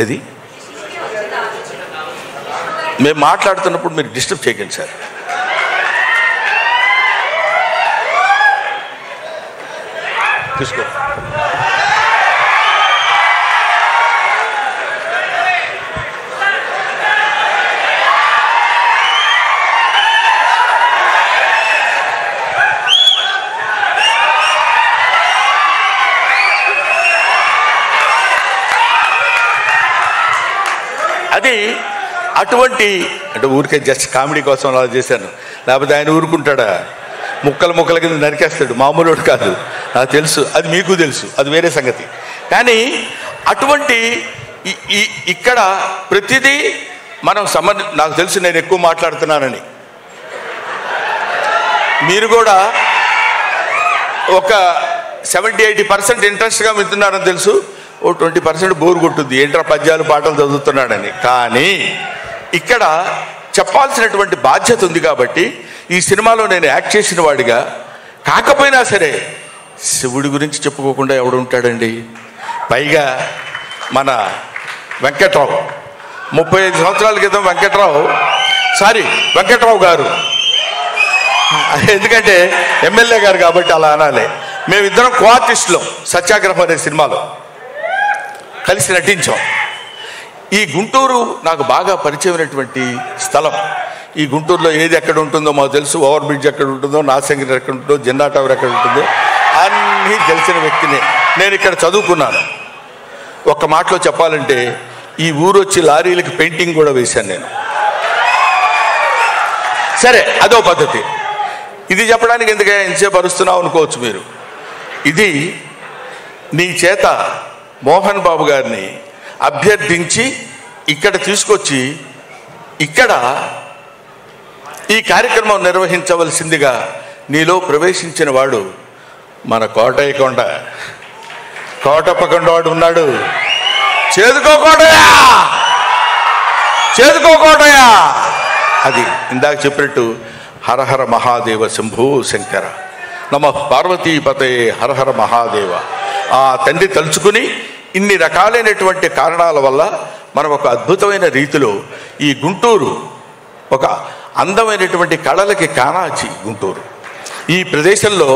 ఇది మేము మాట్లాడుతున్నప్పుడు మీరు డిస్టర్బ్ చేయకండి సార్. తీసుకో. అది అటువంటి అంటే ఊరికే జస్ట్ కామెడీ కోసం అలా చేశాను, లేకపోతే ఆయన ఊరుకుంటాడా? ముక్కల కింద నరికేస్తాడు, మామూలు కాదు, నాకు తెలుసు, అది మీకు తెలుసు, అది వేరే సంగతి. కానీ అటువంటి ఇక్కడ ప్రతిదీ మనం నాకు తెలుసు నేను ఎక్కువ మాట్లాడుతున్నానని, మీరు కూడా ఒక 70-80% ఇంట్రెస్ట్గా వింటున్నారని తెలుసు, ఓ 20% బోరు కొట్టుద్ది, ఏంట్రా పద్యాలు పాటలు చదువుతున్నాడని. కానీ ఇక్కడ చెప్పాల్సినటువంటి బాధ్యత ఉంది కాబట్టి ఈ సినిమాలో నేను యాక్ట్ చేసిన వాడిగా కాకపోయినా సరే శివుడి గురించి చెప్పుకోకుండా ఎవడు ఉంటాడండి? పైగా మన వెంకట్రావు 35 సంవత్సరాల క్రితం వెంకట్రావు గారు, ఎందుకంటే ఎమ్మెల్యే గారు కాబట్టి అలా అనాలి, మేమిద్దరం కో-ఆర్టిస్టులం సత్యాగ్రహం అనే సినిమాలో కలిసి నటించాం. ఈ గుంటూరు నాకు బాగా పరిచయమైనటువంటి స్థలం. ఈ గుంటూరులో ఏది ఎక్కడ ఉంటుందో మాకు తెలుసు, ఓవర్ బ్రిడ్జ్ ఎక్కడ ఉంటుందో, నాసంగిరి ఎక్కడ ఉంటుందో, జిన్నా టవర్ ఎక్కడ ఉంటుందో అన్నీ తెలిసిన వ్యక్తిని. నేను ఇక్కడ చదువుకున్నాను. ఒక్క మాటలో చెప్పాలంటే ఈ ఊరు వచ్చి లారీలకి పెయింటింగ్ కూడా వేశాను నేను. సరే, అదో పద్ధతి. ఇది చెప్పడానికి ఎందుకే ఎంతసేపు అరుస్తున్నావు అనుకోవచ్చు మీరు. ఇది నీ చేత మోహన్ బాబు గారిని అభ్యర్థించి ఇక్కడ తీసుకొచ్చి ఇక్కడ ఈ కార్యక్రమం నిర్వహించవలసిందిగా నీలో ప్రవేశించిన వాడు మన కోటప్పకొండ వాడు ఉన్నాడు. చేదుకోకోటయా అది ఇందాక చెప్పినట్టు హరహర మహాదేవ శంభో శంకర నమః పార్వతీపతే హరహర మహాదేవ. ఆ తండ్రి తలుచుకుని ఇన్ని రకాలైనటువంటి కారణాల వల్ల మనం ఒక అద్భుతమైన రీతిలో ఈ గుంటూరు ఒక అందమైనటువంటి కళలకి కానాచి గుంటూరు ఈ ప్రదేశంలో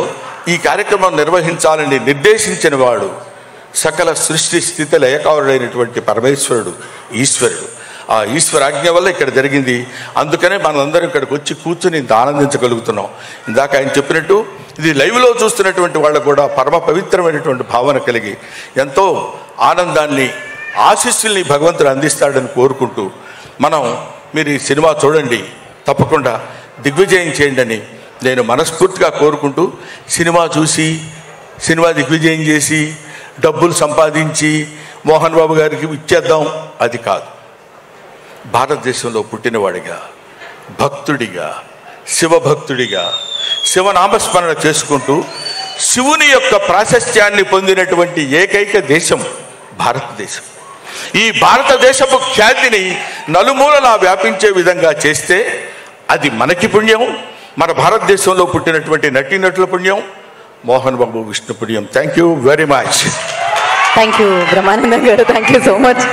ఈ కార్యక్రమం నిర్వహించాలని నిర్దేశించిన వాడు సకల సృష్టి స్థితి లయకారుడైనటువంటి పరమేశ్వరుడు, ఈశ్వరుడు. ఆ ఈశ్వరాజ్ఞ వల్ల ఇక్కడ జరిగింది. అందుకనే మనందరం ఇక్కడికి వచ్చి కూర్చుని ఇంత ఆనందించగలుగుతున్నాం. ఇందాక ఆయన చెప్పినట్టు ఇది లైవ్లో చూస్తున్నటువంటి వాళ్ళకు కూడా పరమ పవిత్రమైనటువంటి భావన కలిగి ఎంతో ఆనందాన్ని, ఆశీస్సుల్ని భగవంతుడు అందిస్తాడని కోరుకుంటూ మీరు ఈ సినిమా చూడండి, తప్పకుండా దిగ్విజయం చేయండి అని నేను మనస్ఫూర్తిగా కోరుకుంటూ, సినిమా చూసి సినిమా దిగ్విజయం చేసి డబ్బులు సంపాదించి మోహన్ బాబు గారికి ఇచ్చేద్దాం అది కాదు. భారతదేశంలో పుట్టినవాడిగా, భక్తుడిగా, శివభక్తుడిగా శివనామస్మరణ చేసుకుంటూ శివుని యొక్క ప్రాశస్త్యాన్ని పొందినటువంటి ఏకైక దేశం భారతదేశం. ఈ భారతదేశపు ఖ్యాతిని నలుమూలలా వ్యాపించే విధంగా చేస్తే అది మనకి పుణ్యం, మన భారతదేశంలో పుట్టినటువంటి నటీనటుల పుణ్యం, మోహన్ బాబు విష్ణు పుణ్యం. Thank you very much. Thank you Brahmanandam గారు, థ్యాంక్ యూ సో మచ్.